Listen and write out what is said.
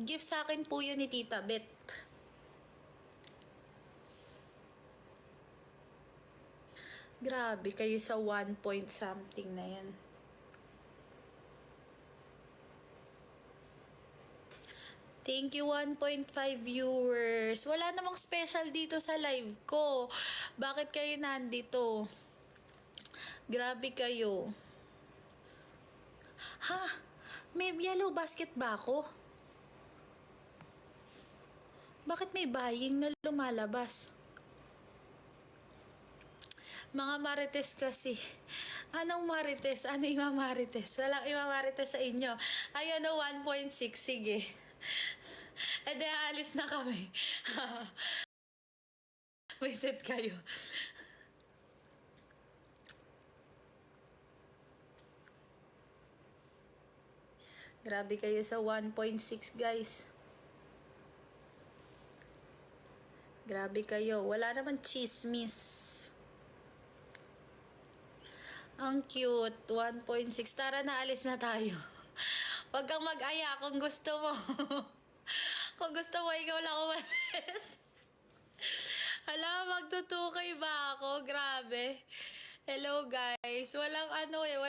Gift sa akin po yun ni Tita Bet. Grabe kayo sa 1 point something na yan. Thank you 1.5 viewers. Wala namang special dito sa live ko. Bakit kayo nandito? Grabe kayo. Ha? May yellow basket ba ako? Bakit may buying na lumalabas? Mga marites kasi. Anong marites? Ano imamarites? Walang imamarites sa inyo. Ayun o, 1.6. Sige. E de, alis na kami. May set kayo. Grabe kayo sa 1.6 guys. Grabe kayo. Wala naman chismis. Ang cute. 1.6. Tara na, alis na tayo. Huwag kang mag-aya kung gusto mo. Kung gusto mo, ikaw lang umalis. Hala, magtutukay ba ako? Grabe. Hello guys. Walang ano eh.